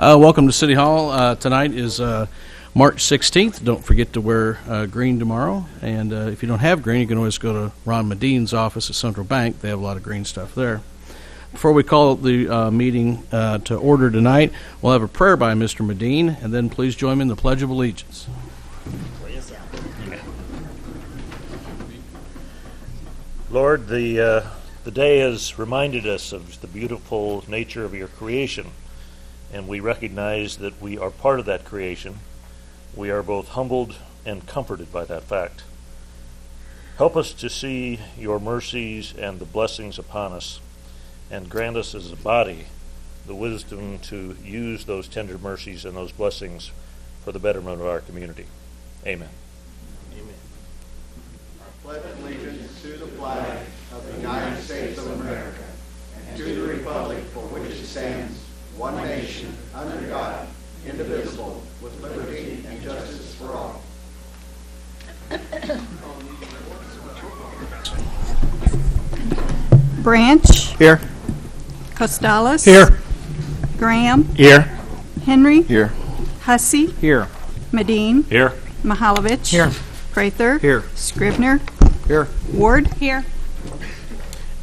Welcome to City Hall. Tonight is March 16th. Don't forget to wear green tomorrow. And if you don't have green, you can always go to Ron Medine's office at Central Bank. They have a lot of green stuff there. Before we call the meeting to order tonight, we'll have a prayer by Mr. Medine, and then please join me in the Pledge of Allegiance. Lord, the day has reminded us of the beautiful nature of your creation, and we recognize that we are part of that creation. We are both humbled and comforted by that fact. Help us to see your mercies and the blessings upon us, and grant us as a body the wisdom to use those tender mercies and those blessings for the betterment of our community. Amen. Amen. I pledge allegiance to the flag of the United States of America and to the republic for which it stands, one nation, under God, indivisible, with liberty and justice for all. Branch. Here. Costales. Here. Graham. Here. Henry. Here. Hussey. Here. Medine. Here. Mihalovich. Here. Prather. Here. Scribner. Here. Ward. Here.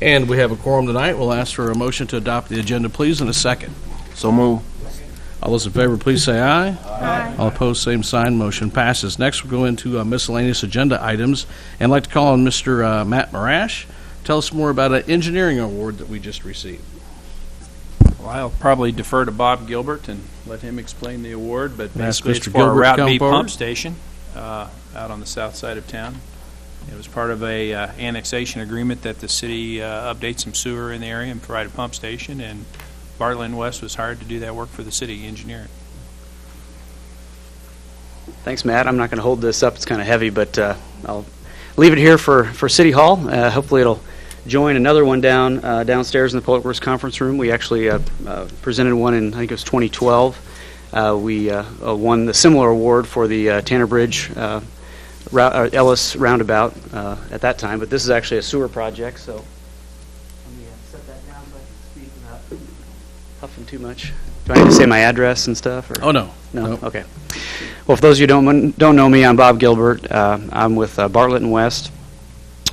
And we have a quorum tonight. We'll ask for a motion to adopt the agenda, please, in a second. So move. All those in favor, please say aye. Aye. All opposed, same sign. Motion passes. Next, we'll go into miscellaneous agenda items. And I'd like to call on Mr. Matt Marash. Tell us more about an engineering award that we just received. Well, I'll probably defer to Bob Gilbert and let him explain the award, but Ask basically it's Mr. for a Gilbert to Route come B forward. pump station out on the south side of town. It was part of a annexation agreement that the city update some sewer in the area and provide a pump station, and Bartlett and West was hired to do that work for the city engineering. Thanks, Matt. I'm not going to hold this up. It's kind of heavy, but I'll leave it here for City Hall. Hopefully it'll join another one downstairs in the Public Works Conference Room. We actually presented one in, I think it was 2012. We won the similar award for the Tanner Bridge Ellis Roundabout at that time, but this is actually a sewer project, so let me set that down so I can speak without huffing too much. Do I need to say my address and stuff? Or? Oh, no. No? Nope. Okay. Well, for those of you who don't know me, I'm Bob Gilbert. I'm with Bartlett and West.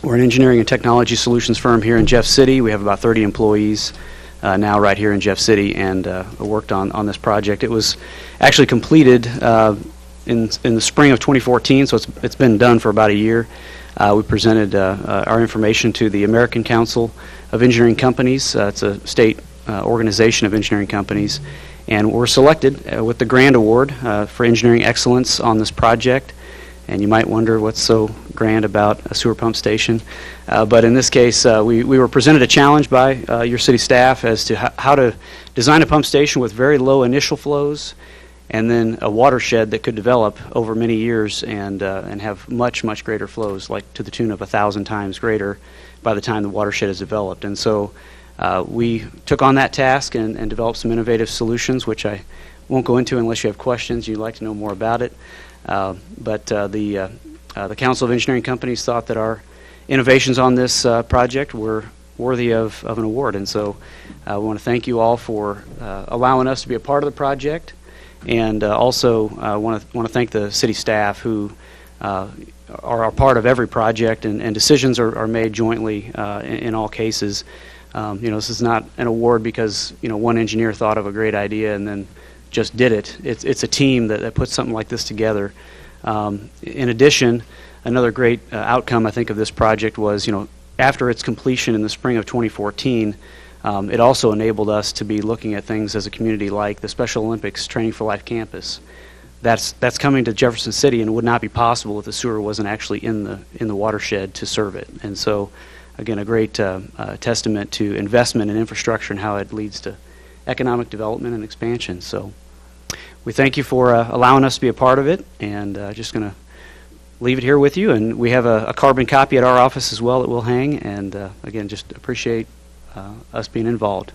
We're an engineering and technology solutions firm here in Jeff City. We have about 30 employees now right here in Jeff City, and worked on this project. It was actually completed in the spring of 2014, so it's been done for about a year. We presented our information to the American Council of Engineering Companies. It's a state organization of engineering companies, and we're selected with the Grand Award for engineering excellence on this project. And you might wonder what's so grand about a sewer pump station. But in this case, we were presented a challenge by your city staff as to how to design a pump station with very low initial flows, and then a watershed that could develop over many years and have much, much greater flows, like to the tune of 1,000 times greater by the time the watershed is developed. And so we took on that task and developed some innovative solutions, which I won't go into unless you have questions, you'd like to know more about it. But the Council of Engineering Companies thought that our innovations on this project were worthy of an award. And so we want to thank you all for allowing us to be a part of the project. And also want to thank the city staff who are a part of every project, and decisions are made jointly in all cases. This is not an award because one engineer thought of a great idea and then just did it. It's a team that puts something like this together. In addition, another great outcome I think of this project was after its completion in the spring of 2014. It also enabled us to be looking at things as a community like the Special Olympics Training for Life campus. That's coming to Jefferson City, and would not be possible if the sewer wasn't actually in the watershed to serve it. And so, again, a great testament to investment in infrastructure and how it leads to economic development and expansion. So we thank you for allowing us to be a part of it, and just going to leave it here with you. And we have a carbon copy at our office as well that we'll hang, and again, just appreciate us being involved.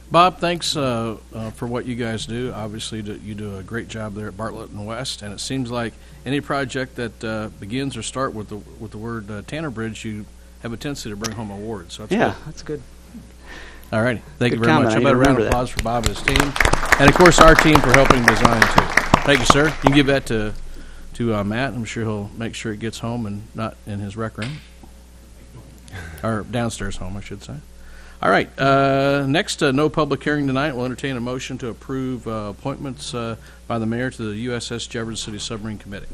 Bob, thanks for what you guys do. Obviously, you do a great job there at Bartlett and West, and it seems like any project that begins or start with the word Tanner Bridge, you have a tendency to bring home awards. So that's good. That's good. All righty. Thank you Good very comment. much. I How need about to a round remember of that. applause for Bob and his team? And, of course, our team for helping design, too. Thank you, sir. You can give that to Matt. I'm sure he'll make sure it gets home and not in his rec room. Or downstairs home, I should say. All right. Next, no public hearing tonight. We'll entertain a motion to approve appointments by the mayor to the USS Jefferson City Submarine Committee.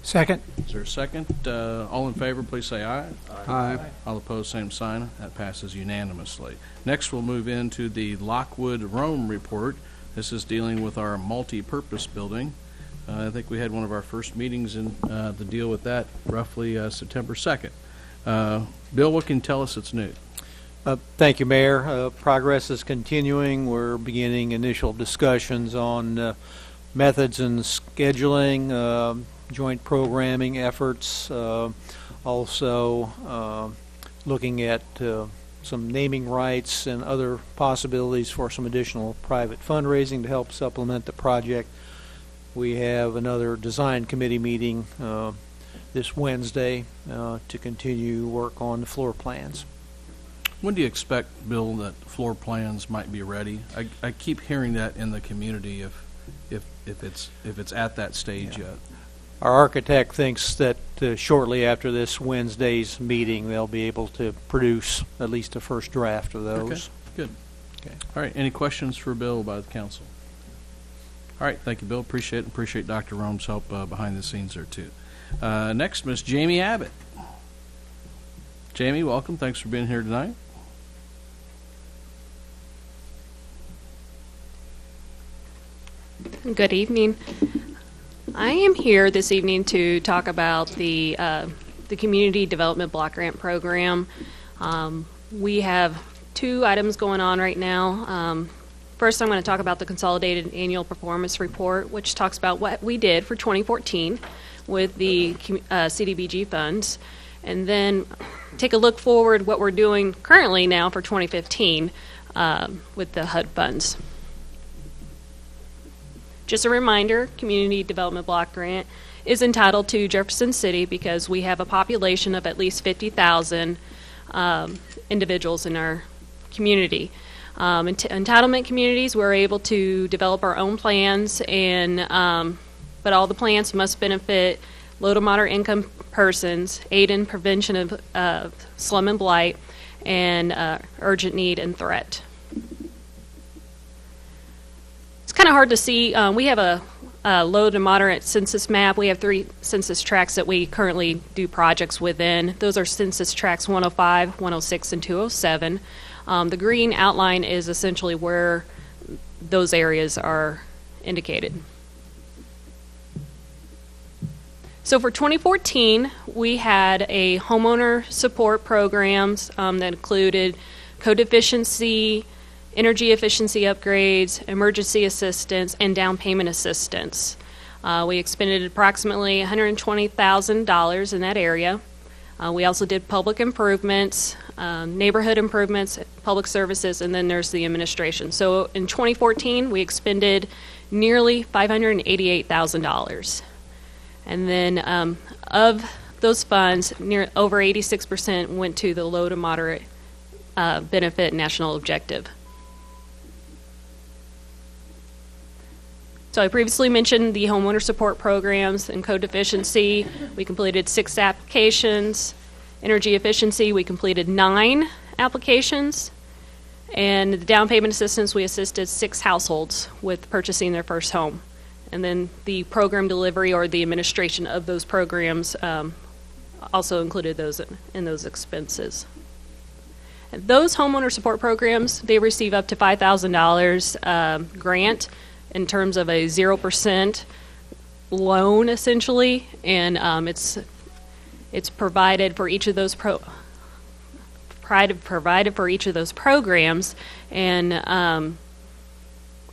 Second. Is there a second? All in favor, please say aye. Aye. All opposed, same sign. That passes unanimously. Next, we'll move into the Lockwood Rome report. This is dealing with our multi-purpose building. I think we had one of our first meetings in to deal with that roughly September 2nd. Bill, what can you tell us that's new? Thank you, Mayor. Progress is continuing. We're beginning initial discussions on methods and scheduling, joint programming efforts, also looking at some naming rights and other possibilities for some additional private fundraising to help supplement the project. We have another design committee meeting this Wednesday to continue work on the floor plans. When do you expect, Bill, that floor plans might be ready? I keep hearing that in the community if it's at that stage yet. Our architect thinks that shortly after this Wednesday's meeting, they'll be able to produce at least a first draft of those. Okay, good. Okay. All right, any questions for Bill by the council? All right, thank you, Bill. Appreciate it. Appreciate Dr. Rome's help behind the scenes there, too. Next, Miss Jamie Abbott. Jamie, welcome. Thanks for being here tonight. Good evening. I am here this evening to talk about the Community Development Block Grant Program. We have two items going on right now. First, I'm going to talk about the Consolidated Annual Performance Report, which talks about what we did for 2014 with the CDBG funds, and then take a look forward what we're doing currently now for 2015 with the HUD funds. Just a reminder, Community Development Block Grant is entitled to Jefferson City because we have a population of at least 50,000 individuals in our community. Entitlement communities, we're able to develop our own plans, but all the plans must benefit low to moderate income persons, aid in prevention of slum and blight, and urgent need and threat. It's kind of hard to see. We have a low to moderate census map. We have 3 census tracts that we currently do projects within. Those are census tracts 105, 106, and 207. The green outline is essentially where those areas are indicated. So for 2014, we had a homeowner support programs that included code efficiency, energy efficiency upgrades, emergency assistance, and down payment assistance. We expended approximately $120,000 in that area. We also did public improvements, neighborhood improvements, public services, and then there's the administration. So in 2014, we expended nearly $588,000. And then of those funds, over 86% went to the low to moderate benefit national objective. So I previously mentioned the homeowner support programs and code efficiency. We completed 6 applications. Energy efficiency, we completed 9 applications. And the down payment assistance, we assisted 6 households with purchasing their first home. And then the program delivery or the administration of those programs also included those in those expenses. And those homeowner support programs, they receive up to $5,000 grant in terms of a 0% loan, essentially, and it's provided for each of those provided for each of those programs, and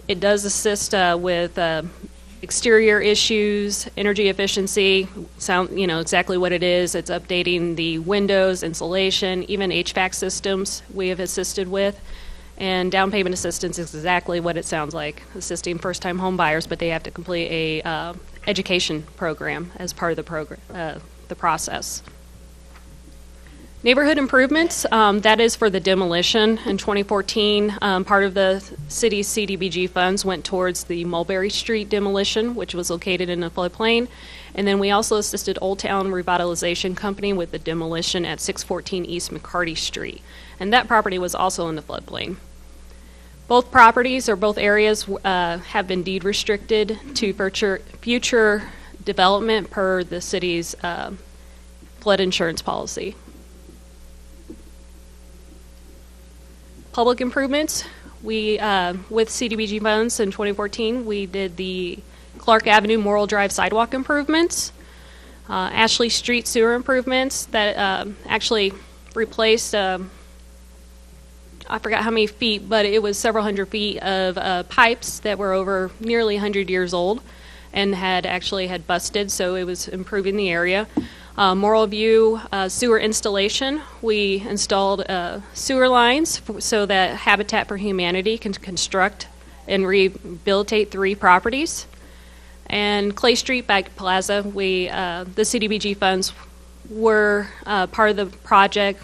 it does assist with exterior issues, energy efficiency. Exactly what it is. It's updating the windows, insulation, even HVAC systems we have assisted with. And down payment assistance is exactly what it sounds like, assisting first-time home buyers, but they have to complete a education program as part of the program, the process. Neighborhood improvements, that is for the demolition. In 2014, part of the city's CDBG funds went towards the Mulberry Street demolition, which was located in a floodplain. And then we also assisted Old Town Revitalization Company with the demolition at 614 East McCarty Street. And that property was also in the floodplain. Both properties or both areas have been deed restricted to future development per the city's flood insurance policy. Public improvements, we with CDBG funds in 2014, we did the Clark Avenue Morrill Drive sidewalk improvements, Ashley Street sewer improvements that actually replaced, I forgot how many feet, but it was several hundred feet of pipes that were over nearly 100 years old and had busted, so it was improving the area. Morrill View sewer installation, we installed sewer lines so that Habitat for Humanity can construct and rehabilitate 3 properties. And Clay Street Bike Plaza, the CDBG funds were part of the project,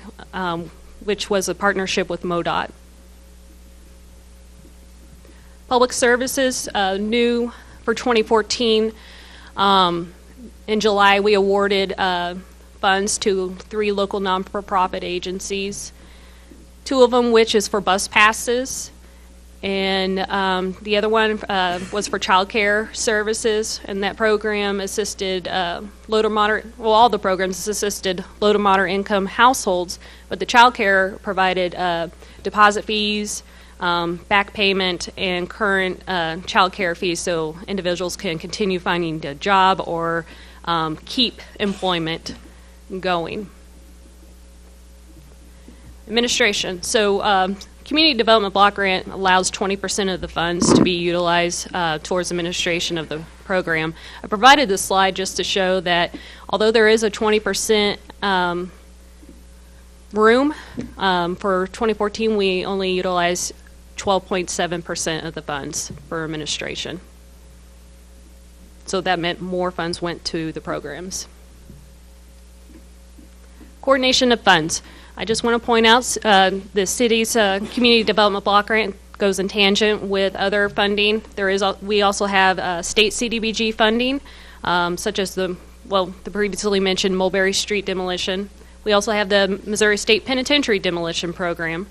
which was a partnership with MoDOT. Public services, new for 2014. In July, we awarded funds to 3 local non-for-profit agencies, 2 of them which is for bus passes, and the other one was for child care services, and that program assisted low to moderate, well, all the programs assisted low to moderate income households, but the child care provided deposit fees, back payment, and current child care fees so individuals can continue finding a job or keep employment going. Administration. So Community Development Block Grant allows 20% of the funds to be utilized towards administration of the program. I provided this slide just to show that although there is a 20% room, for 2014 we only utilized 12.7% of the funds for administration. So that meant more funds went to the programs. Coordination of funds. I just want to point out the city's Community Development Block Grant goes in tangent with other funding. We also have state CDBG funding, such as the previously mentioned Mulberry Street demolition. We also have the Missouri State Penitentiary demolition program,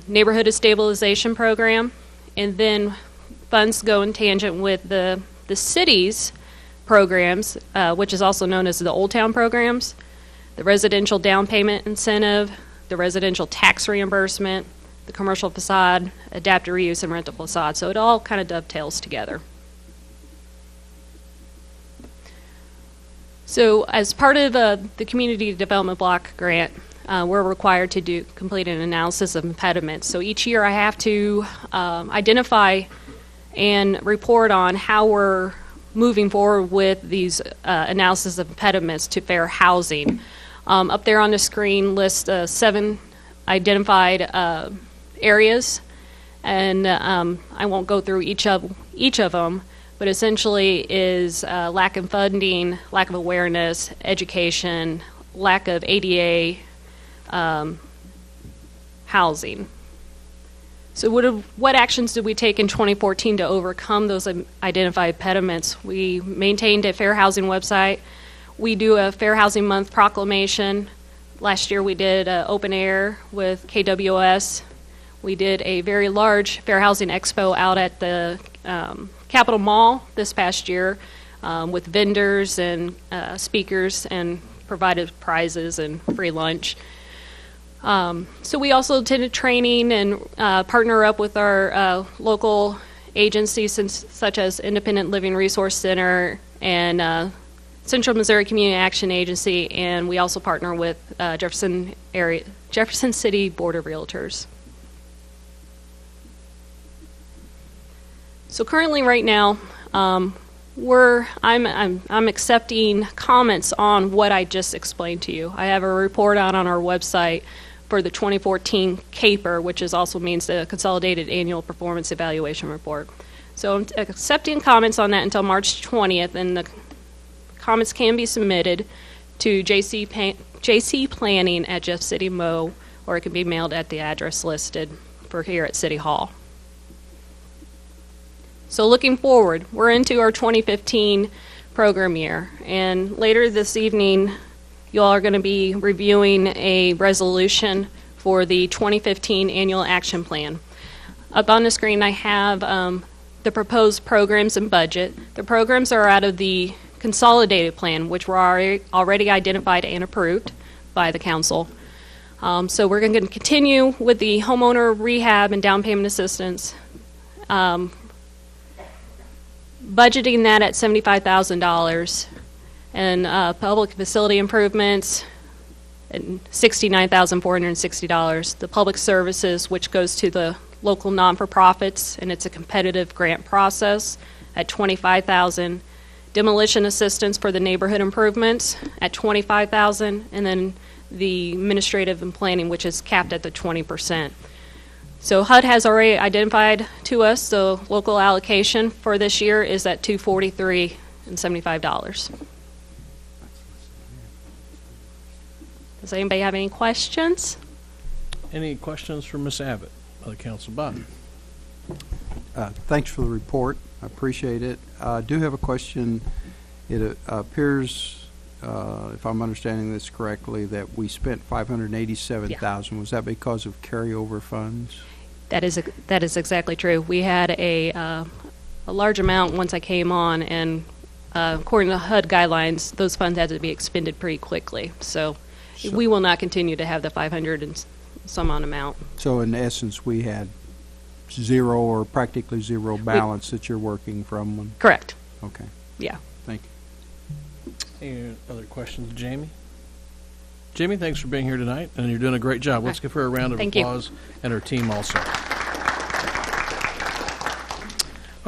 Neighborhood Stabilization program, and then funds go in tangent with the city's programs, which is also known as the Old Town programs, the residential down payment incentive, the residential tax reimbursement, the commercial facade, adaptive reuse, and rental facade. So it all kind of dovetails together. So as part of the Community Development Block Grant, we're required to complete an analysis of impediments. So each year I have to identify and report on how we're moving forward with these analysis of impediments to fair housing. Up there on the screen lists 7 identified areas, and I won't go through each of them, but essentially is lack of funding, lack of awareness, education, lack of ADA housing. So what actions did we take in 2014 to overcome those identified impediments? We maintained a fair housing website. We do a Fair Housing Month proclamation. Last year we did open air with KWS. We did a very large Fair Housing Expo out at the Capitol Mall this past year with vendors and speakers, and provided prizes and free lunch. So we also attended training and partner up with our local agencies such as Independent Living Resource Center and Central Missouri Community Action Agency, and we also partner with Jefferson City Board of Realtors. So currently, right now, I'm accepting comments on what I just explained to you. I have a report out on our website for the 2014 CAPER, which also means the Consolidated Annual Performance Evaluation Report. So I'm accepting comments on that until March 20th, and the comments can be submitted to J.C. Planning at Jeff City Mo, or it can be mailed at the address listed for here at City Hall. So looking forward, we're into our 2015 program year, and later this evening you all are going to be reviewing a resolution for the 2015 annual action plan. Up on the screen I have the proposed programs and budget. The programs are out of the consolidated plan, which were already identified and approved by the council. So we're going to continue with the homeowner rehab and down payment assistance, budgeting that at $75,000, and public facility improvements at $69,460. The public services, which goes to the local non-for-profits, and it's a competitive grant process, at $25,000. Demolition assistance for the neighborhood improvements at $25,000, and then the administrative and planning, which is capped at the 20%. So HUD has already identified to us the local allocation for this year is at $243.75. Does anybody have any questions? Any questions for Ms. Abbott, by the council body? Thanks for the report. I appreciate it. I do have a question. It appears, if I'm understanding this correctly, that we spent $587,000. Yeah. Was that because of carryover funds? That is exactly true. We had a large amount once I came on, and according to HUD guidelines, those funds had to be expended pretty quickly. So we will not continue to have the 500 and some odd amount. So in essence, we had zero or practically zero balance that you're working from? Correct. Okay. Yeah. Thank you. Any other questions, Jamie? Jamie, thanks for being here tonight, and you're doing a great job. Let's give her a round of applause and her team also.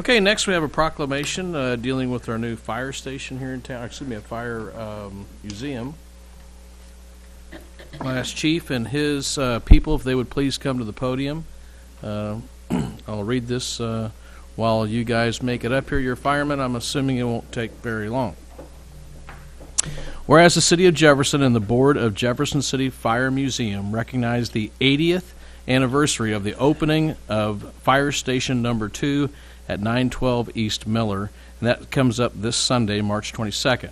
Okay, next we have a proclamation dealing with our new fire station here in town. Excuse me, a fire museum. I'll ask Chief and his people if they would please come to the podium. I'll read this while you guys make it up here. You're firemen. I'm assuming it won't take very long. Whereas the City of Jefferson and the Board of Jefferson City Fire Museum recognize the 80th anniversary of the opening of Fire Station Number 2 at 912 East Miller, and that comes up this Sunday, March 22nd.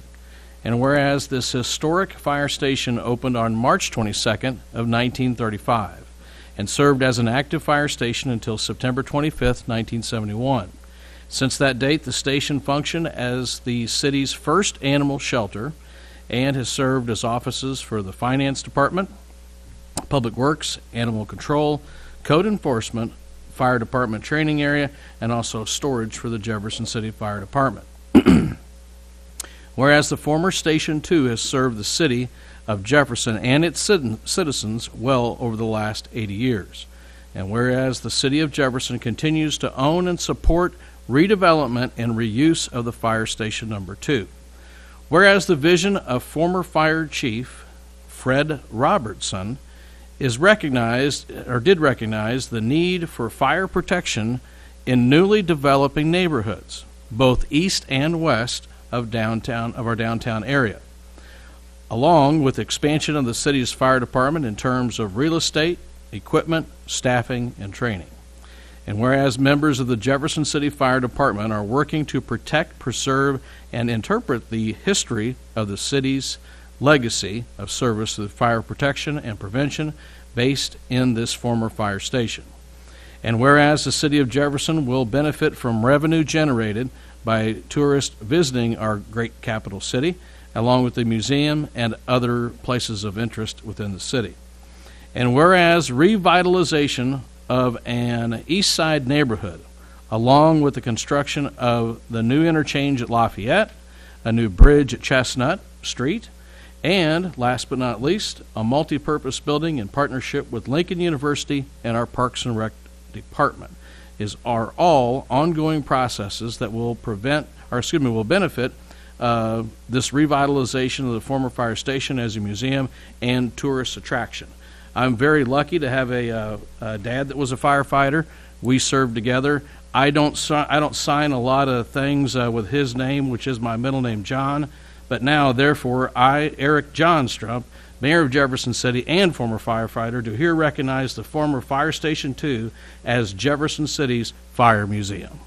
And whereas this historic fire station opened on March 22nd of 1935 and served as an active fire station until September 25th, 1971. Since that date, the station functioned as the city's first animal shelter and has served as offices for the Finance Department, Public Works, Animal Control, Code Enforcement, Fire Department Training Area, and also storage for the Jefferson City Fire Department. Whereas the former Station 2 has served the city of Jefferson and its citizens well over the last 80 years. And whereas the city of Jefferson continues to own and support redevelopment and reuse of the Fire Station Number 2. Whereas the vision of former Fire Chief Fred Robertson did recognize the need for fire protection in newly developing neighborhoods, both east and west of our downtown area, along with expansion of the city's fire department in terms of real estate, equipment, staffing, and training. And whereas members of the Jefferson City Fire Department are working to protect, preserve, and interpret the history of the city's legacy of service to fire protection and prevention based in this former fire station. And whereas the city of Jefferson will benefit from revenue generated by tourists visiting our great capital city, along with the museum and other places of interest within the city. And whereas revitalization of an east side neighborhood, along with the construction of the new interchange at Lafayette, a new bridge at Chestnut Street, and, last but not least, a multi-purpose building in partnership with Lincoln University and our Parks and Rec Department, are all ongoing processes that will benefit this revitalization of the former fire station as a museum and tourist attraction. I'm very lucky to have a dad that was a firefighter. We served together. I don't sign a lot of things with his name, which is my middle name, John. But now, therefore, I, Eric Johnstrup, Mayor of Jefferson City, and former firefighter, to here recognize the former Fire Station 2 as Jefferson City's Fire Museum.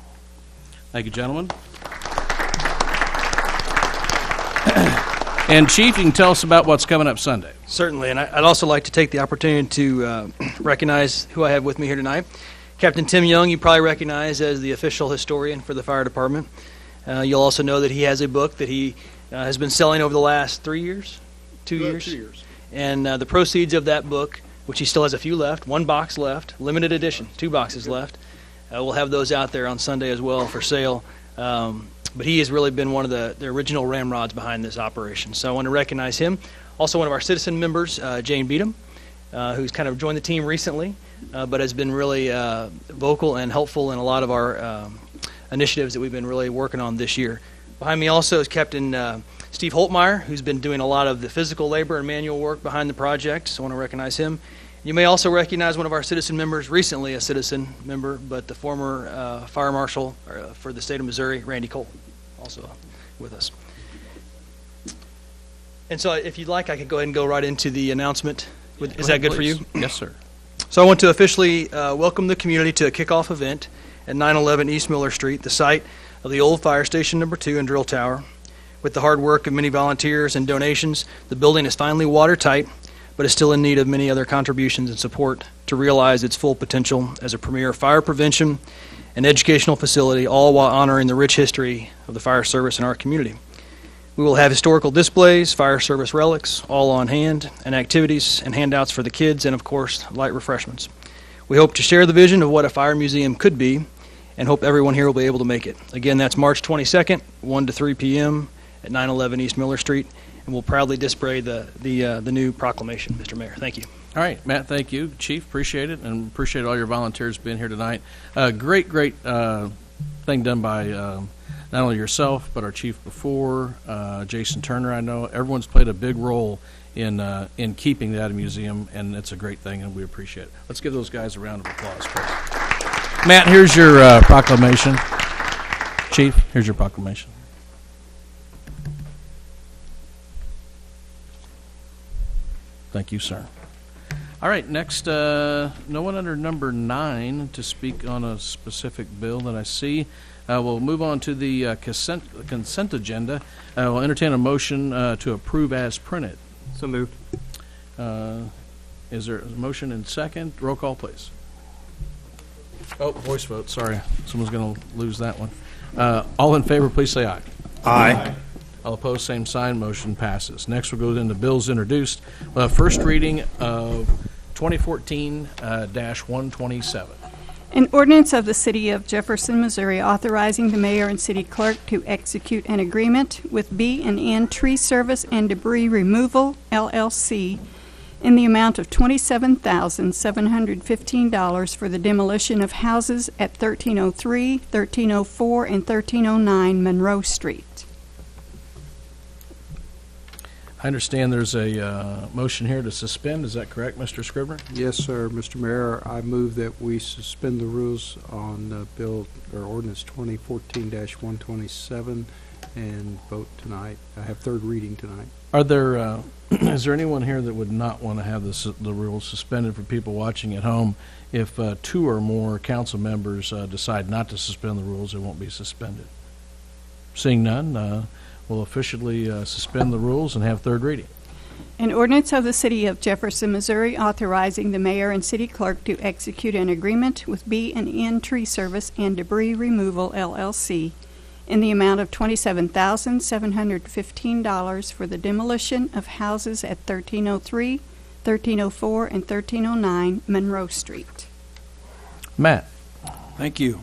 Thank you, gentlemen. And Chief, you can tell us about what's coming up Sunday. Certainly, and I'd also like to take the opportunity to recognize who I have with me here tonight. Captain Tim Young, you probably recognize as the official historian for the fire department. You'll also know that he has a book that he has been selling over the last 3 years, 2 years. 2 years. And the proceeds of that book, which he still has a few left, 1 box left, limited edition, 2 boxes left. We'll have those out there on Sunday as well for sale. But he has really been one of the original ramrods behind this operation. So I want to recognize him. Also one of our citizen members, Jane Beadham, who's kind of joined the team recently, but has been really vocal and helpful in a lot of our initiatives that we've been really working on this year. Behind me also is Captain Steve Holtmeyer, who's been doing a lot of the physical labor and manual work behind the project, so I want to recognize him. You may also recognize one of our citizen members, recently a citizen member, but the former fire marshal for the state of Missouri, Randy Cole, also with us. And so if you'd like, I could go ahead and go right into the announcement. Is that good for you? Yes, sir. So I want to officially welcome the community to a kickoff event at 911 East Miller Street, the site of the old Fire Station No. 2 and Drill Tower. With the hard work of many volunteers and donations, the building is finally watertight, but is still in need of many other contributions and support to realize its full potential as a premier fire prevention and educational facility, all while honoring the rich history of the fire service in our community. We will have historical displays, fire service relics, all on hand, and activities and handouts for the kids, and of course, light refreshments. We hope to share the vision of what a fire museum could be, and hope everyone here will be able to make it. Again, that's March 22nd, 1 to 3 p.m. at 911 East Miller Street, and we'll proudly display the new proclamation, Mr. Mayor. Thank you. All right, Matt, thank you. Chief, appreciate it, and appreciate all your volunteers being here tonight. Great thing done by not only yourself, but our chief before, Jason Turner, I know. Everyone's played a big role in keeping that a museum, and it's a great thing, and we appreciate it. Let's give those guys a round of applause, please. Matt, here's your proclamation. Chief, here's your proclamation. Thank you, sir. All right, next, no one under number 9 to speak on a specific bill that I see. We'll move on to the consent agenda. We'll entertain a motion to approve as printed. So moved. Is there a motion and second? Roll call, please. Oh, voice vote, sorry. Someone's going to lose that one. All in favor, please say aye. Aye. All opposed, same sign. Motion passes. Next, we'll go into bills introduced. First reading of 2014-127. An ordinance of the City of Jefferson, Missouri, authorizing the mayor and city clerk to execute an agreement with B&N Tree Service and Debris Removal, LLC, in the amount of $27,715 for the demolition of houses at 1303, 1304, and 1309 Monroe Street. I understand there's a motion here to suspend. Is that correct, Mr. Scribner? Yes, sir, Mr. Mayor. I move that we suspend the rules on bill or ordinance 2014-127 and vote tonight. I have third reading tonight. Are there? Is there anyone here that would not want to have the rules suspended for people watching at home? If 2 or more council members decide not to suspend the rules, it won't be suspended. Seeing none, we'll officially suspend the rules and have third reading. An ordinance of the City of Jefferson, Missouri, authorizing the mayor and city clerk to execute an agreement with B&N Tree Service and Debris Removal, LLC, in the amount of $27,715 for the demolition of houses at 1303, 1304, and 1309 Monroe Street. Matt. Thank you.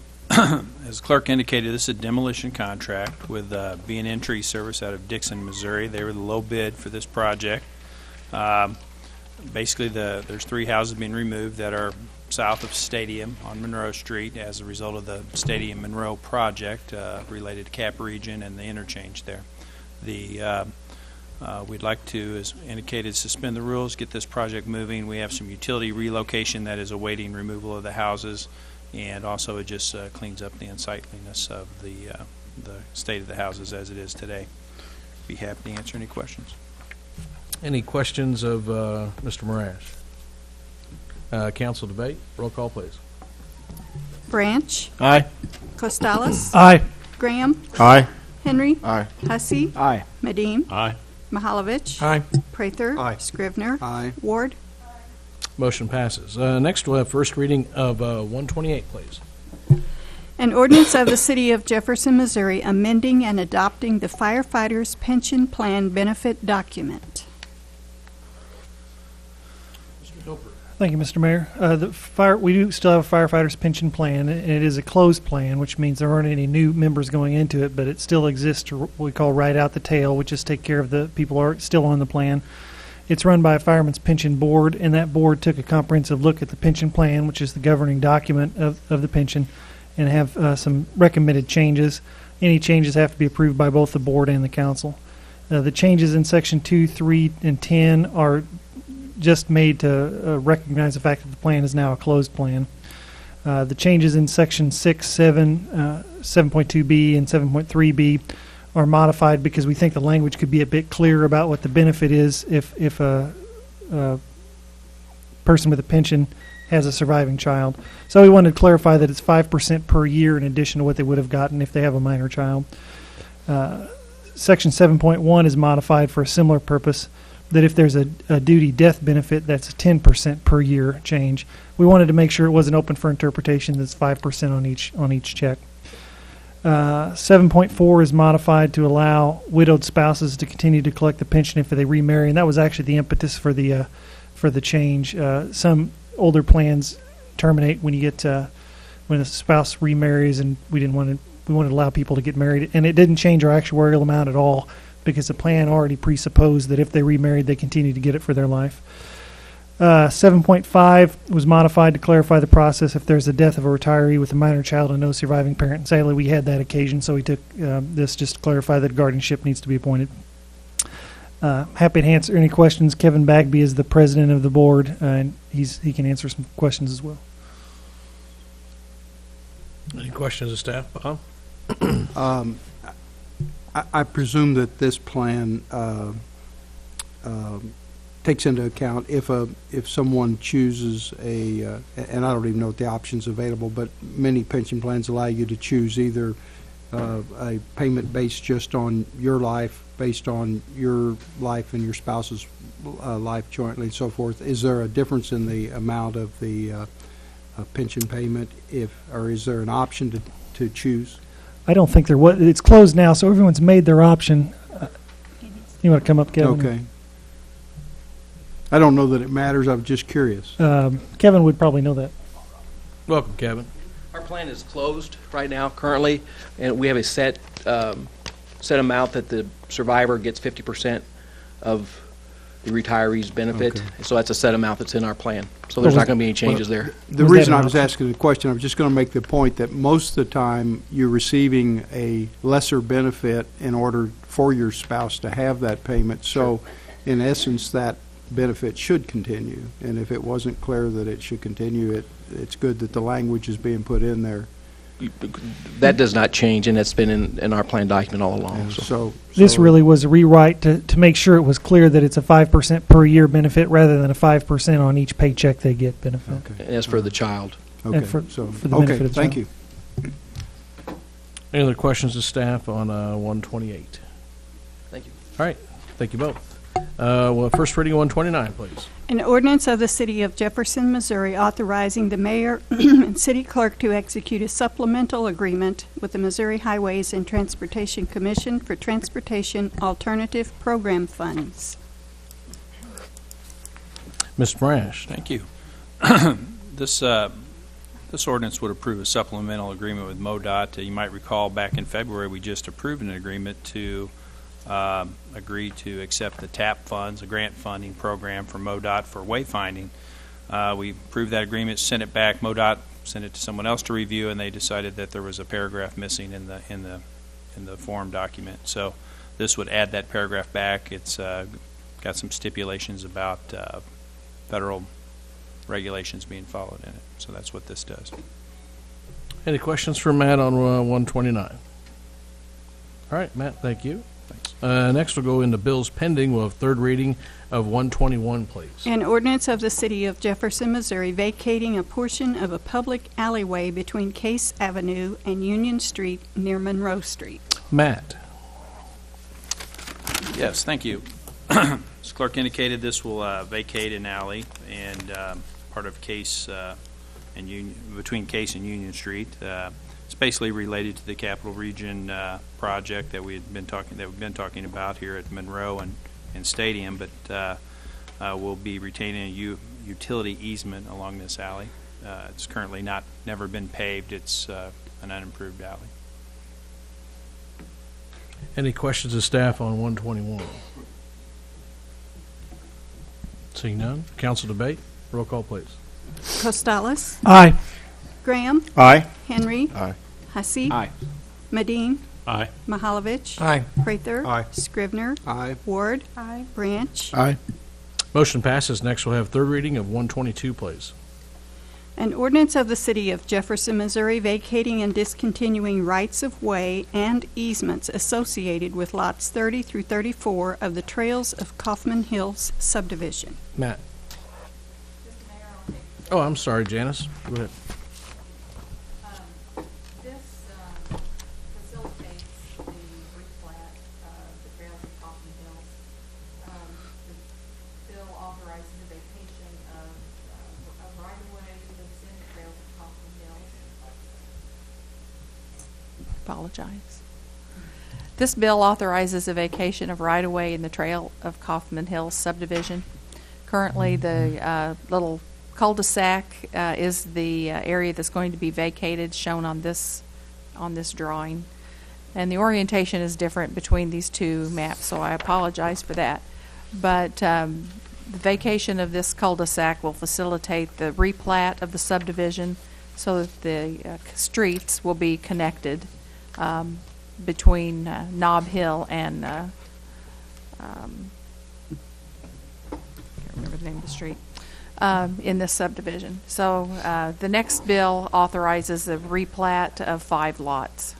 As clerk indicated, this is a demolition contract with B&N Tree Service out of Dixon, Missouri. They were the low bid for this project. Basically, there's 3 houses being removed that are south of Stadium on Monroe Street as a result of the Stadium Monroe project related to Cap Region and the interchange there. We'd like to, as indicated, suspend the rules, get this project moving. We have some utility relocation that is awaiting removal of the houses, and also it just cleans up the unsightliness of the state of the houses as it is today. Be happy to answer any questions. Any questions of Mr. Morash? Council debate. Roll call, please. Branch, Aye. Costalis, Aye. Graham, Aye. Henry, Aye. Hussey, Aye. Medine, Aye. Mahalovich, Aye. Prather, Aye. Scrivener, Aye. Ward. Motion passes. Next, we'll have first reading of 128, please. An ordinance of the City of Jefferson, Missouri, amending and adopting the firefighters' pension plan benefit document. Thank you, Mr. Mayor. We do still have a firefighters pension plan, and it is a closed plan, which means there aren't any new members going into it, but it still exists to what we call ride out the tail, which is take care of the people who are still on the plan. It's run by a fireman's pension board, and that board took a comprehensive look at the pension plan, which is the governing document of the pension, and have some recommended changes. Any changes have to be approved by both the board and the council. The changes in Section 2, 3, and 10 are just made to recognize the fact that the plan is now a closed plan. The changes in Section 6, 7, 7.2b, and 7.3b are modified because we think the language could be a bit clearer about what the benefit is if a person with a pension has a surviving child. So we wanted to clarify that it's 5% per year in addition to what they would have gotten if they have a minor child. Section 7.1 is modified for a similar purpose, that if there's a duty death benefit, that's a 10% per year change. We wanted to make sure it wasn't open for interpretation. That's 5% on each check. 7.4 is modified to allow widowed spouses to continue to collect the pension if they remarry, and that was actually the impetus for the change. Some older plans terminate when you get when a spouse remarries, and we wanted to allow people to get married, and it didn't change our actuarial amount at all, because the plan already presupposed that if they remarried, they continue to get it for their life. 7.5 was modified to clarify the process if there's a death of a retiree with a minor child and no surviving parent. And sadly, we had that occasion, so we took this just to clarify that guardianship needs to be appointed. Happy to answer any questions. Kevin Bagby is the president of the board, and he can answer some questions as well. Any questions of staff, Bob? I presume that this plan takes into account if someone chooses and I don't even know what the options available, but many pension plans allow you to choose either a payment based just on your life, based on your life and your spouse's life jointly and so forth. Is there a difference in the amount of the pension payment, or is there an option to choose? I don't think there was. It's closed now, so everyone's made their option. You want to come up, Kevin? Okay. I don't know that it matters. I'm just curious. Kevin would probably know that. Welcome, Kevin. Our plan is closed right now, currently, and we have a set amount that the survivor gets 50% of the retiree's benefit. Okay. So that's a set amount that's in our plan. So there's not going to be any changes there. The reason I was asking the question, I was just going to make the point that most of the time you're receiving a lesser benefit in order for your spouse to have that payment. So, in essence, that benefit should continue. And if it wasn't clear that it should continue, it's good that the language is being put in there. That does not change, and it's been in our plan document all along. So This really was a rewrite to make sure it was clear that it's a 5% per year benefit rather than a 5% on each paycheck they get benefit. Okay. And as for the child. Okay. For So the benefit of the thank child. you. Any other questions to staff on 128? Thank you. All right. Thank you both. Well, first reading 129, please. An ordinance of the City of Jefferson, Missouri, authorizing the mayor and city clerk to execute a supplemental agreement with the Missouri Highways and Transportation Commission for transportation alternative program funds. Mr. Brash. Thank you. This ordinance would approve a supplemental agreement with MoDOT. You might recall back in February we just approved an agreement to agree to accept the TAP funds, a grant funding program for MoDOT for wayfinding. We approved that agreement, sent it back. MoDOT sent it to someone else to review, and they decided that there was a paragraph missing in the form document. So this would add that paragraph back. It's got some stipulations about federal regulations being followed in it. So that's what this does. Any questions for Matt on 129? All right, Matt, thank you. Thanks. Next, we'll go into bills pending. We'll have third reading of 121, please. An ordinance of the City of Jefferson, Missouri vacating a portion of a public alleyway between Case Avenue and Union Street near Monroe Street. Matt. Yes, thank you. As clerk indicated, this will vacate an alley and part of Case and between Case and Union Street. It's basically related to the Capital Region project that we've been talking about here at Monroe and Stadium, but we'll be retaining a utility easement along this alley. It's currently never been paved. It's an unimproved alley. Any questions of staff on 121? Seeing none, council debate. Roll call, please. Costales? Aye. Graham? Aye. Henry? Aye. Hussey? Aye. Medine? Aye. Mahalovich? Aye. Prather? Aye. Scrivener? Aye. Ward? Aye. Branch? Aye. Motion passes. Next, we'll have third reading of 122, please. An ordinance of the City of Jefferson, Missouri vacating and discontinuing rights-of-way and easements associated with lots 30 through 34 of the Trails of Kaufman Hills subdivision. Matt. Oh, I'm sorry, Janice. Go ahead. This facilitates the replat of the Trails of Kaufman Hills. The bill authorizes the vacation of right-of-way that's in the Trails of Kaufman Hills. Apologize. This bill authorizes a vacation of right-of-way in the Trail of Kaufman Hills subdivision. Currently, the little cul-de-sac is the area that's going to be vacated, shown on this drawing. And the orientation is different between these two maps, so I apologize for that. But the vacation of this cul-de-sac will facilitate the replat of the subdivision so that the streets will be connected between Nob Hill and can't remember the name of the street. In this subdivision. So the next bill authorizes the replat of 5 lots.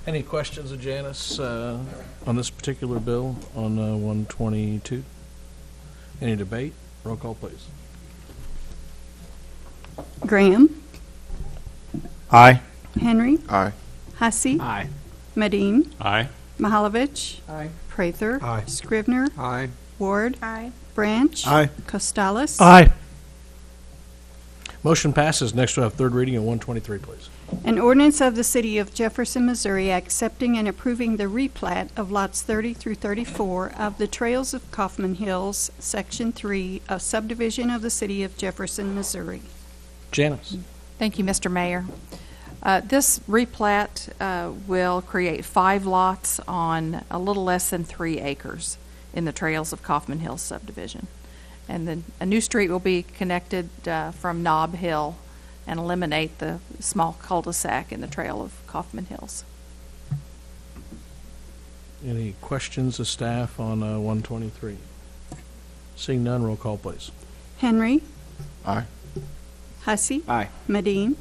Any questions of Janice on this particular bill on 122? Any debate? Roll call, please. Graham? Aye. Henry? Aye. Hussey? Aye. Medine? Aye. Mahalovich? Aye. Prather? Aye. Scrivener? Aye. Ward? Aye. Branch? Aye. Costales? Aye. Motion passes. Next, we'll have third reading of 123, please. An ordinance of the City of Jefferson, Missouri accepting and approving the replat of lots 30 through 34 of the Trails of Kaufman Hills, Section 3 of subdivision of the City of Jefferson, Missouri. Janice. Thank you, Mr. Mayor. This replat will create 5 lots on a little less than 3 acres in the Trails of Kaufman Hills subdivision. And then a new street will be connected from Nob Hill and eliminate the small cul-de-sac in the Trail of Kaufman Hills. Any questions of staff on 123? Seeing none, roll call, please. Henry? Aye. Hussey? Aye. Medine?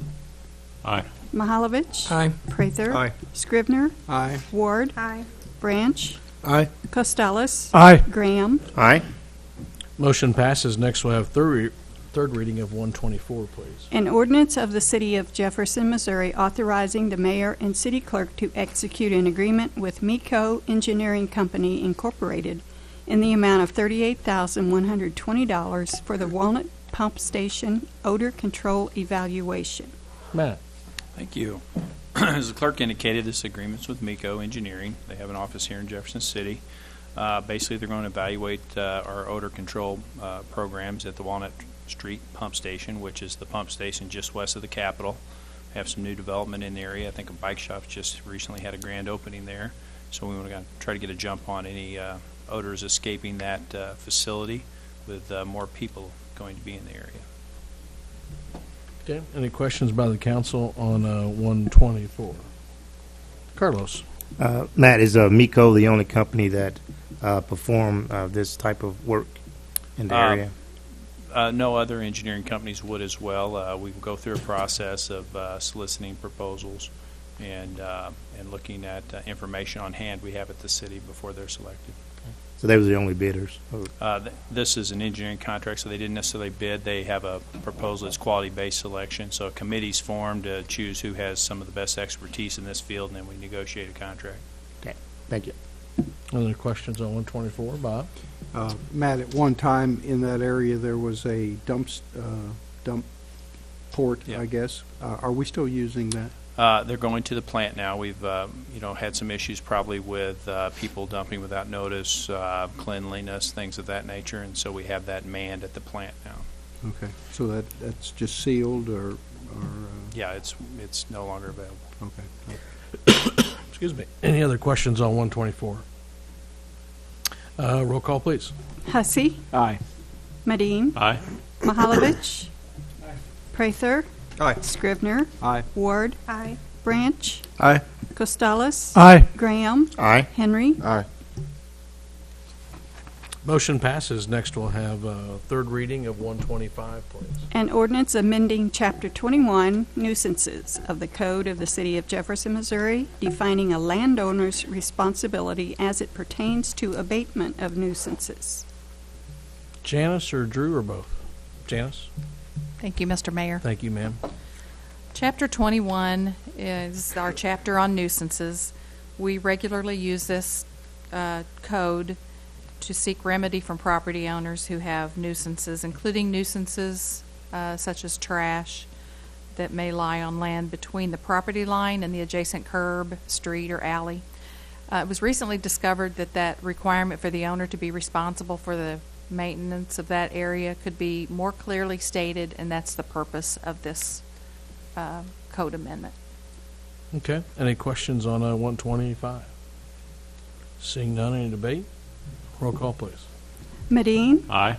Aye. Mahalovich? Aye. Prather? Aye. Scrivener? Aye. Ward? Aye. Branch? Aye. Costales? Aye. Graham? Aye. Motion passes. Next, we'll have third reading of 124, please. An ordinance of the City of Jefferson, Missouri authorizing the mayor and city clerk to execute an agreement with MECO Engineering Company, Incorporated, in the amount of $38,120 for the Walnut Pump Station odor control evaluation. Matt. Thank you. As the clerk indicated, this agreement's with MECO Engineering. They have an office here in Jefferson City. Basically, they're going to evaluate our odor control programs at the Walnut Street Pump Station, which is the pump station just west of the Capitol. Have some new development in the area. I think a bike shop's just recently had a grand opening there. So we want to try to get a jump on any odors escaping that facility with more people going to be in the area. Okay. Any questions by the council on 124? Carlos. Matt, is MECO the only company that perform this type of work in the area? No other engineering companies would as well. We go through a process of soliciting proposals and looking at information on hand we have at the city before they're selected. So they were the only bidders? This is an engineering contract, so they didn't necessarily bid. They have a proposal that's quality-based selection, so a committee's formed to choose who has some of the best expertise in this field, and then we negotiate a contract. Okay, thank you. Other questions on 124, Bob? Matt, at one time in that area, there was a dump port, Yeah. I guess. Are we still using that? They're going to the plant now. We've, had some issues probably with people dumping without notice, cleanliness, things of that nature, and so we have that manned at the plant now. Okay, so that's just sealed or Yeah, it's no longer available. okay. Excuse me. Any other questions on 124? Roll call, please. Hussey. Aye. Medine. Aye. Mahalovich. Prather. Aye. Scrivener. Aye. Ward. Aye. Branch. Aye. Costales. Aye. Graham. Aye. Henry. Aye. Motion passes. Next, we'll have third reading of 125, please. An ordinance amending Chapter 21, nuisances of the Code of the City of Jefferson, Missouri, defining a landowner's responsibility as it pertains to abatement of nuisances. Janice or Drew or both? Janice? Thank you, Mr. Mayor. Thank you, ma'am. Chapter 21 is our chapter on nuisances. We regularly use this code to seek remedy from property owners who have nuisances, including nuisances such as trash that may lie on land between the property line and the adjacent curb, street, or alley. It was recently discovered that requirement for the owner to be responsible for the maintenance of that area could be more clearly stated, and that's the purpose of this code amendment. Okay. Any questions on 125? Seeing none, any debate? Roll call, please. Medine. Aye.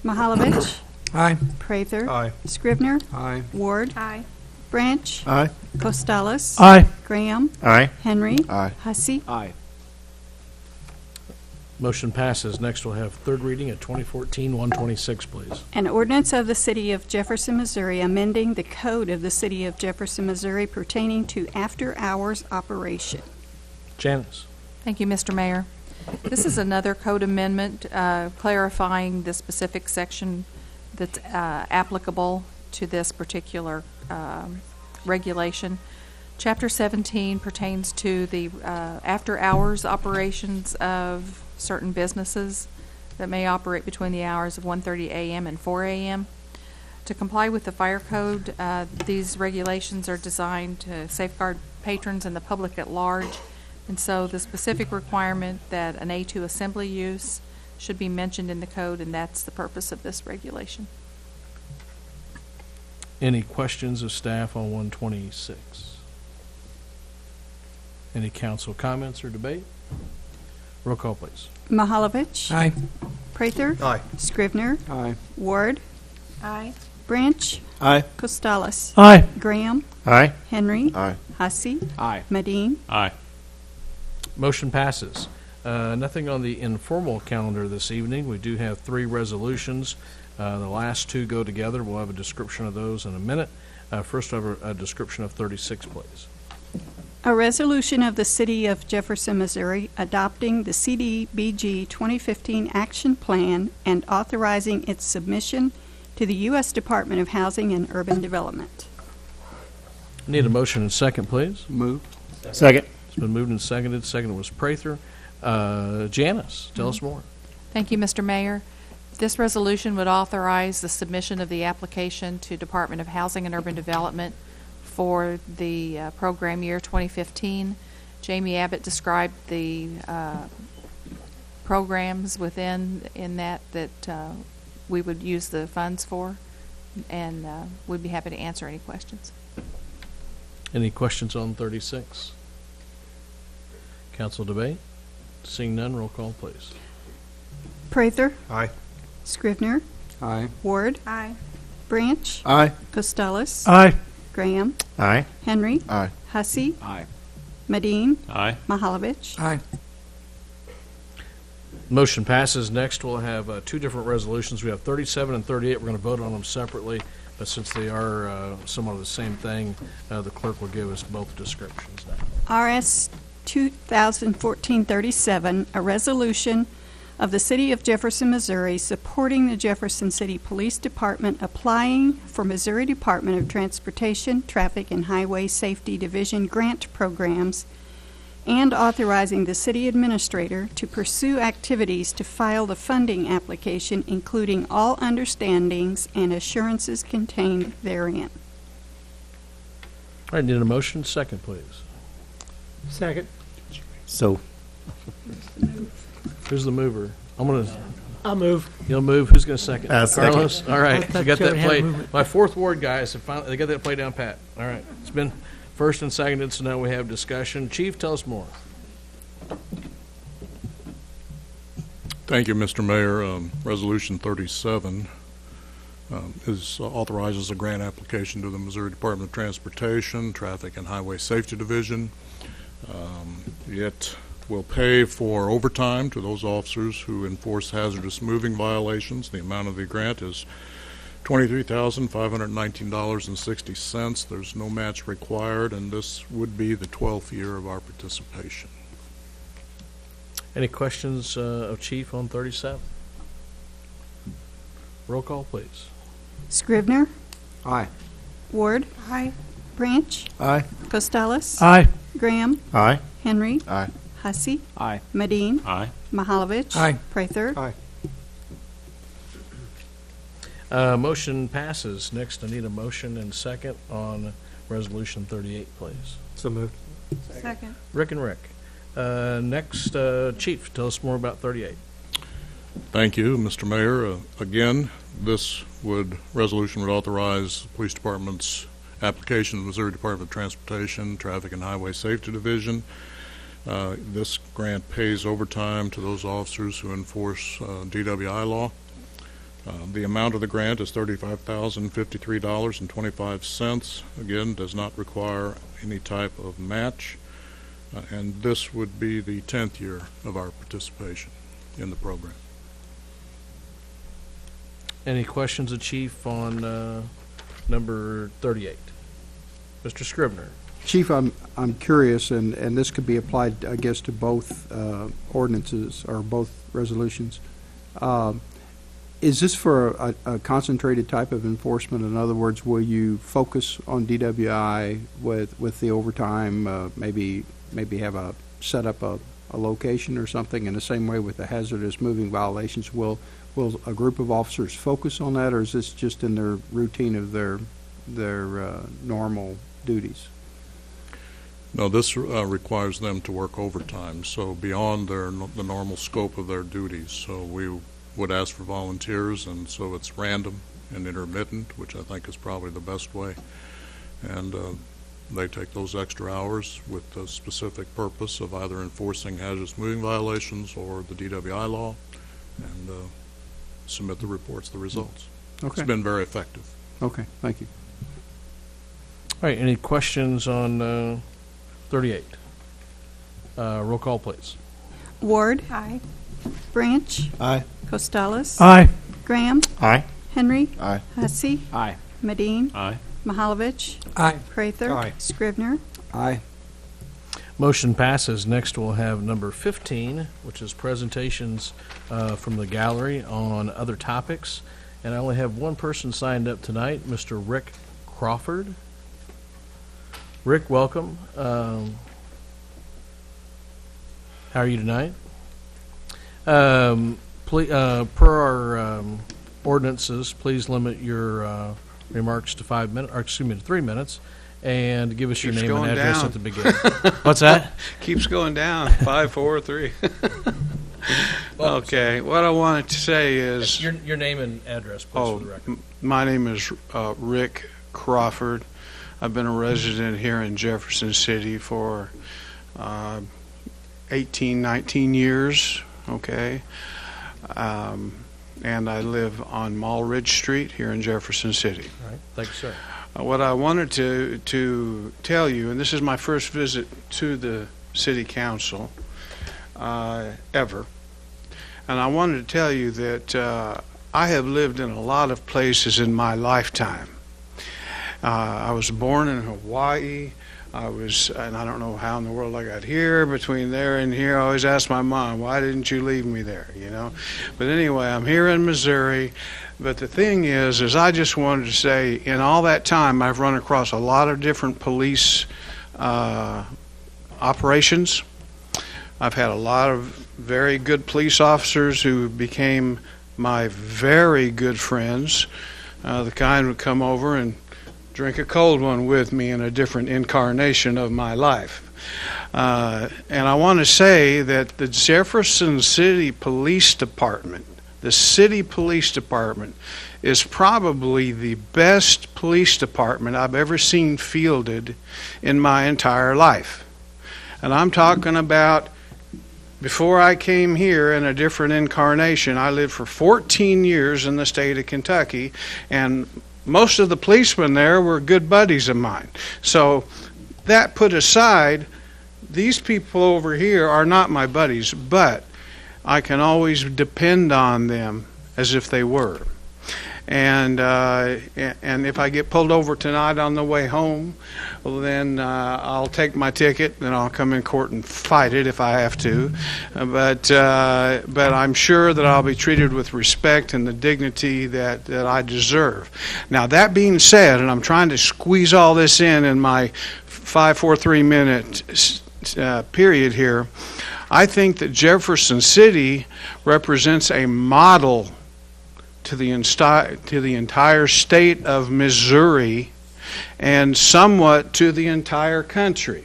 Mahalovich. Aye. Prather. Aye. Scrivener. Aye. Ward. Aye. Branch. Aye. Costales. Aye. Graham. Aye. Henry. Aye. Hussey. Aye. Motion passes. Next, we'll have third reading of 2014-126, please. An ordinance of the City of Jefferson, Missouri, amending the Code of the City of Jefferson, Missouri pertaining to after-hours operation. Janice? Thank you, Mr. Mayor. This is another code amendment clarifying the specific section that's applicable to this particular regulation. Chapter 17 pertains to the after-hours operations of certain businesses that may operate between the hours of 1:30 a.m. and 4 a.m. To comply with the fire code, these regulations are designed to safeguard patrons and the public at large, and so the specific requirement that an A2 assembly use should be mentioned in the code, and that's the purpose of this regulation. Any questions of staff on 126? Any council comments or debate? Roll call, please. Mahalovich. Aye. Prather. Aye. Scrivener. Aye. Ward. Aye. Branch. Aye. Costales. Aye. Graham. Aye. Henry. Aye. Hussey. Aye. Medine. Aye. Motion passes. Nothing on the informal calendar this evening. We do have 3 resolutions. The last 2 go together. We'll have a description of those in a minute. First, I'll have a description of 36, please. A resolution of the City of Jefferson, Missouri, adopting the CDBG 2015 Action Plan and authorizing its submission to the U.S. Department of Housing and Urban Development. Need a motion and second, please. Move. Second. It's been moved and seconded. Second was Prather. Janice, tell us more. Thank you, Mr. Mayor. This resolution would authorize the submission of the application to Department of Housing and Urban Development for the program year 2015. Jamie Abbott described the programs within that we would use the funds for, and we'd be happy to answer any questions. Any questions on 36? Council debate? Seeing none, roll call, please. Prather. Aye. Scrivener. Aye. Ward. Aye. Branch. Aye. Costales. Aye. Graham. Aye. Henry. Aye. Hussey. Aye. Medine. Aye. Mahalovich. Aye. Motion passes. Next, we'll have 2 different resolutions. We have 37 and 38. We're going to vote on them separately. but since they are somewhat of the same thing, the clerk will give us both descriptions now. RS 2014-37, a resolution of the City of Jefferson, Missouri, supporting the Jefferson City Police Department applying for Missouri Department of Transportation, Traffic, and Highway Safety Division grant programs, and authorizing the city administrator to pursue activities to file the funding application, including all understandings and assurances contained therein. All right, need a motion? Second, please. Second. So, Who's the mover? I'll move. You'll move. Who's going to second? Second. Carlos? All right. I thought We got you that already had play. movement. My fourth ward guys have finally, they got that play down pat. All right. It's been first and seconded, so now we have discussion. Chief, tell us more. Thank you, Mr. Mayor. Resolution 37 authorizes a grant application to the Missouri Department of Transportation, Traffic and Highway Safety Division. It will pay for overtime to those officers who enforce hazardous moving violations. The amount of the grant is $23,519.60. There's no match required, and this would be the 12th year of our participation. Any questions of Chief on 37? Roll call, please. Scrivener, Aye. Ward. Aye. Branch, Aye. Costales. Aye. Graham, aye. Henry. Aye. Hussey. Aye. Medine. Aye. Mahalovich. Aye. Prather. Aye. Motion passes. Next, I need a motion and second on Resolution 38, please. So moved. Second. Rick and Rick. Next, Chief, tell us more about 38. Thank you, Mr. Mayor. Again, this resolution would authorize the Police Department's application to the Missouri Department of Transportation, Traffic and Highway Safety Division. This grant pays overtime to those officers who enforce DWI law. The amount of the grant is $35,053.25. Again, does not require any type of match. And this would be the 10th year of our participation in the program. Any questions of Chief on number 38? Mr. Scrivener. Chief, I'm curious, and this could be applied, I guess, to both ordinances or both resolutions. Is this for a concentrated type of enforcement? In other words, will you focus on DWI with the overtime, maybe have set up a location or something in the same way with the hazardous moving violations? Will a group of officers focus on that, or is this just in their routine of their normal duties? No, this requires them to work overtime, so beyond the normal scope of their duties. So we would ask for volunteers, and so it's random and intermittent, which I think is probably the best way. And they take those extra hours with the specific purpose of either enforcing hazardous moving violations or the DWI law, and submit the reports, the results. Okay. It's been very effective. Okay, thank you. All right, any questions on 38? Roll call, please. Ward. Aye. Branch. Aye. Costales. Aye. Graham. Aye. Henry. Aye. Hussey. Aye. Medine. Aye. Mahalovich. Aye. Prather. Aye. Scrivener. Aye. Motion passes. Next, we'll have number 15, which is presentations from the gallery on other topics. And I only have one person signed up tonight, Mr. Rick Crawford. Rick, welcome. How are you tonight? Per our ordinances, please limit your remarks to 5 minutes, or excuse me, to 3 minutes, and give us your Keeps name and going address down. at the beginning. What's that? Keeps going down. 5, 4, 3. Okay. What I wanted to say is, Your name and address, please, for the record. my name is Rick Crawford. I've been a resident here in Jefferson City for 18, 19 years. Okay. And I live on Mall Ridge Street here in Jefferson City. All right. Thank you, sir. What I wanted to tell you, and this is my first visit to the City Council ever, and I wanted to tell you that I have lived in a lot of places in my lifetime, I was born in Hawaii. And I don't know how in the world I got here. Between there and here, I always ask my mom, why didn't you leave me there, But anyway, I'm here in Missouri. But the thing is I just wanted to say, in all that time, I've run across a lot of different police operations. I've had a lot of very good police officers who became my very good friends. The kind would come over and drink a cold one with me in a different incarnation of my life. And I want to say that the Jefferson City Police Department, the city police department, is probably the best police department I've ever seen fielded in my entire life. And I'm talking about before I came here in a different incarnation. I lived for 14 years in the state of Kentucky, and most of the policemen there were good buddies of mine. So that put aside, these people over here are not my buddies, but I can always depend on them as if they were. And if I get pulled over tonight on the way home, well, then I'll take my ticket and I'll come in court and fight it if I have to. But I'm sure that I'll be treated with respect and the dignity that I deserve. Now, that being said, and I'm trying to squeeze all this in my 5-4-3 minute period here, I think that Jefferson City represents a model to the entire state of Missouri and somewhat to the entire country.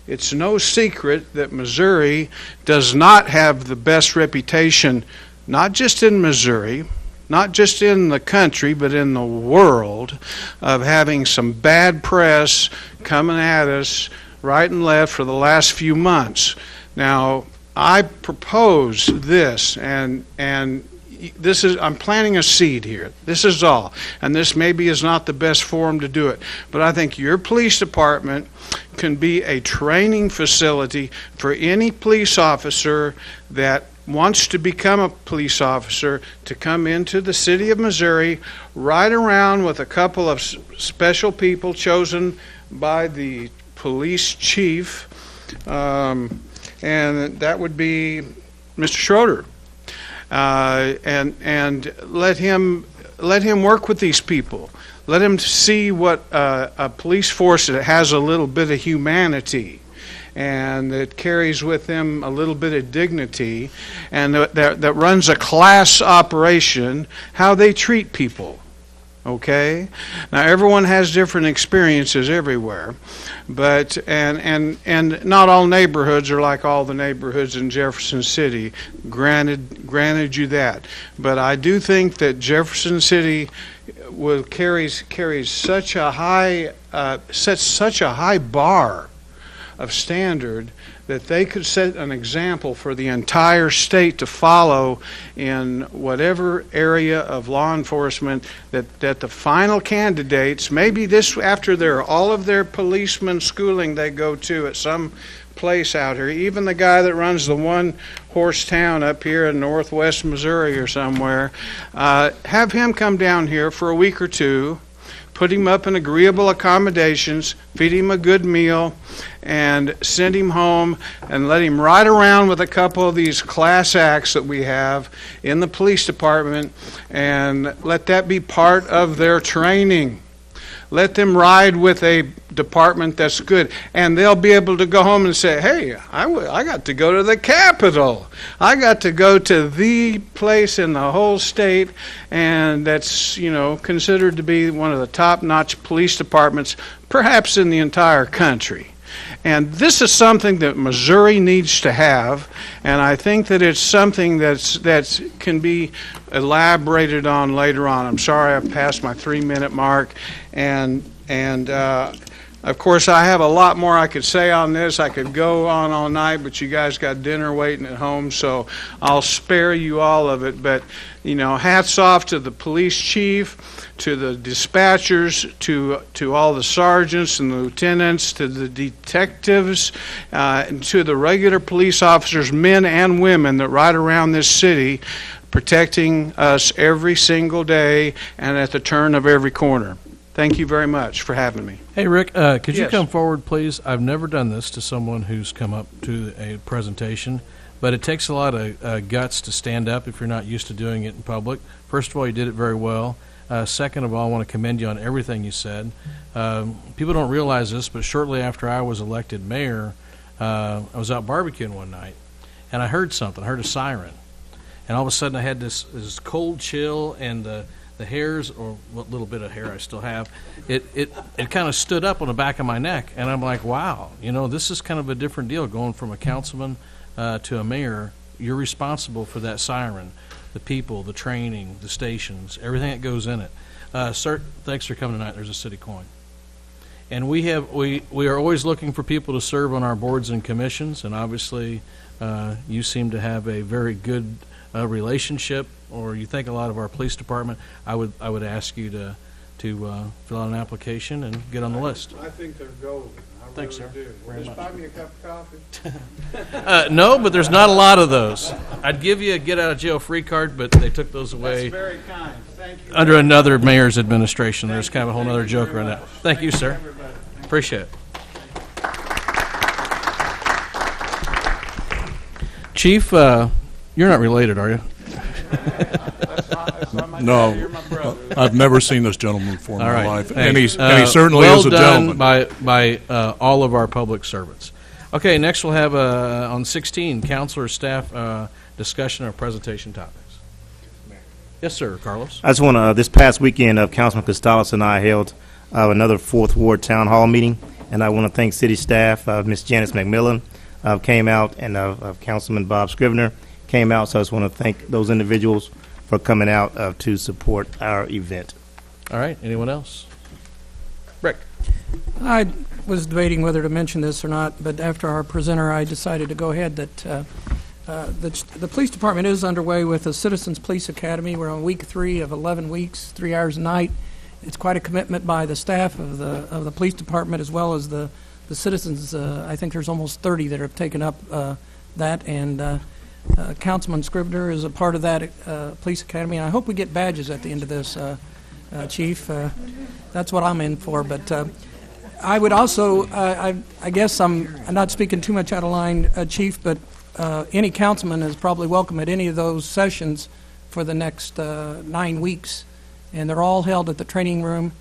It's no secret that Missouri does not have the best reputation, not just in Missouri, not just in the country, but in the world, of having some bad press coming at us right and left for the last few months. Now, I propose this, and this is, I'm planting a seed here. This is all. And this maybe is not the best forum to do it. But I think your police department can be a training facility for any police officer that wants to become a police officer to come into the city of Missouri, ride around with a couple of special people chosen by the police chief, and that would be Mr. Schroeder. And let him work with these people. Let him see what a police force that has a little bit of humanity and that carries with them a little bit of dignity and that runs a class operation, how they treat people. Okay? Now, everyone has different experiences everywhere, but and not all neighborhoods are like all the neighborhoods in Jefferson City. Granted you that, but I do think that Jefferson City carries such a high sets such a high bar of standard that they could set an example for the entire state to follow in whatever area of law enforcement that the final candidates, maybe this after all of their policeman schooling they go to at some place out here, even the guy that runs the one horse town up here in northwest Missouri or somewhere, have him come down here for a week or two, put him up in agreeable accommodations, feed him a good meal, and send him home and let him ride around with a couple of these class acts that we have in the police department, and let that be part of their training. Let them ride with a department that's good, and they'll be able to go home and say, hey, I got to go to the Capitol. I got to go to the place in the whole state, and that's, considered to be one of the top-notch police departments, perhaps in the entire country. And this is something that Missouri needs to have, and I think that it's something that can be elaborated on later on. I'm sorry I've passed my 3-minute mark, and of course I have a lot more I could say on this. I could go on all night, but you guys got dinner waiting at home, so I'll spare you all of it. But hats off to the police chief, to the dispatchers, to all the sergeants and the lieutenants, to the detectives, and to the regular police officers, men and women that ride around this city protecting us every single day and at the turn of every corner. Thank you very much for having me. Hey, Rick, could you Yes. come forward, please? I've never done this to someone who's come up to a presentation, but it takes a lot of guts to stand up if you're not used to doing it in public. First of all, you did it very well. Second of all, I want to commend you on everything you said. People don't realize this, but shortly after I was elected mayor, I was out barbecuing one night, and I heard something. I heard a siren. And all of a sudden I had this cold chill, and the hairs, or what little bit of hair I still have, it kind of stood up on the back of my neck. And I'm like, wow, this is kind of a different deal going from a councilman to a mayor. You're responsible for that siren, the people, the training, the stations, everything that goes in it. Sir, thanks for coming tonight. There's a city coin. And we are always looking for people to serve on our boards and commissions, and obviously you seem to have a very good relationship, or you think a lot of our police department. I would ask you to fill out an application and get on the list. I think they're golden. Thanks, sir. Just buy me a cup of coffee. No, but there's not a lot of those. I'd give you a get-out-of-jail-free card, but they took those away. That's very kind. Thank you. Under another mayor's administration. There's kind of a whole other joke around that. Thank you, sir. Appreciate it. Chief, you're not related, are you? No, I've never seen this gentleman before in All my right, life, thanks. and he certainly well is a done gentleman. by all of our public servants. Okay, next we'll have on 16, councilor staff discussion of presentation topics. Yes, sir, Carlos. I just want to, this past weekend, Councilman Costales and I held another 4th Ward Town Hall meeting, and I want to thank city staff. Ms. Janice McMillan came out, and Councilman Bob Scrivener came out, so I just want to thank those individuals for coming out to support our event. All right, anyone else? Rick. I was debating whether to mention this or not, but after our presenter, I decided to go ahead that the police department is underway with the Citizens Police Academy. We're on week 3 of 11 weeks, 3 hours a night. It's quite a commitment by the staff of the police department as well as the citizens. I think there's almost 30 that have taken up that, and Councilman Scrivener is a part of that police academy. And I hope we get badges at the end of this, Chief. That's what I'm in for. But I would also, I guess I'm not speaking too much out of line, Chief, but any councilman is probably welcome at any of those sessions for the next 9 weeks. And they're all held at the training room,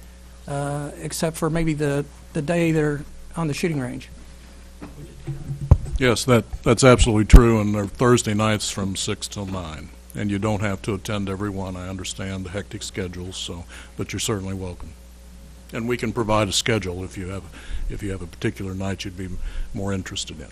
except for maybe the day they're on the shooting range. Yes, that's absolutely true, and they're Thursday nights from 6 till 9. And you don't have to attend every one. I understand the hectic schedules, but you're certainly welcome. And we can provide a schedule if you have a particular night you'd be more interested in.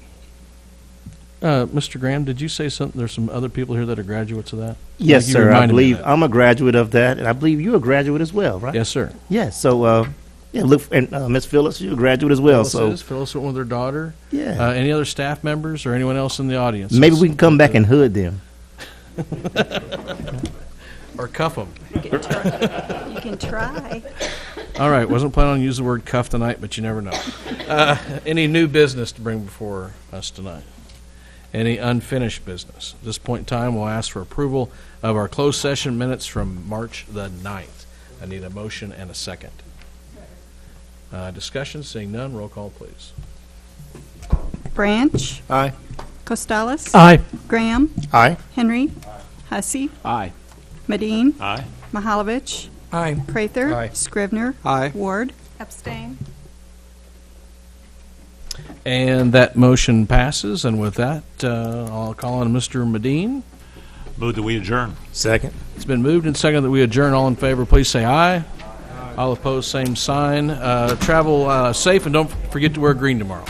Mr. Graham, did you say something? There's some other people here that are graduates of that? Yes, You sir. I reminded me of believe that. I'm a graduate of that, and I believe you're a graduate as well, right? Yes, sir. Yes. So, yeah, look, and Ms. Phyllis, you're a graduate as well. Phyllis went with her daughter. Yeah. Any other staff members or anyone else in the audience? Maybe we can come back and hood them. Or cuff them. You can try. All right, wasn't planning on using the word cuff tonight, but you never know. Any new business to bring before us tonight? Any unfinished business? At this point in time, we'll ask for approval of our closed session minutes from March the 9th. I need a motion and a second. Discussion, seeing none, roll call, please. Branch. Aye. Costales. Aye. Graham. Aye. Henry. Hussey. Aye. Medine. Aye. Mahalovich. Aye. Prather. Aye. Scrivener. Aye. Ward. Abstain. And that motion passes, and with that, I'll call on Mr. Medine. Move that we adjourn. Second. It's been moved and seconded that we adjourn. All in favor, please say aye. All opposed, same sign. Travel safe, and don't forget to wear green tomorrow.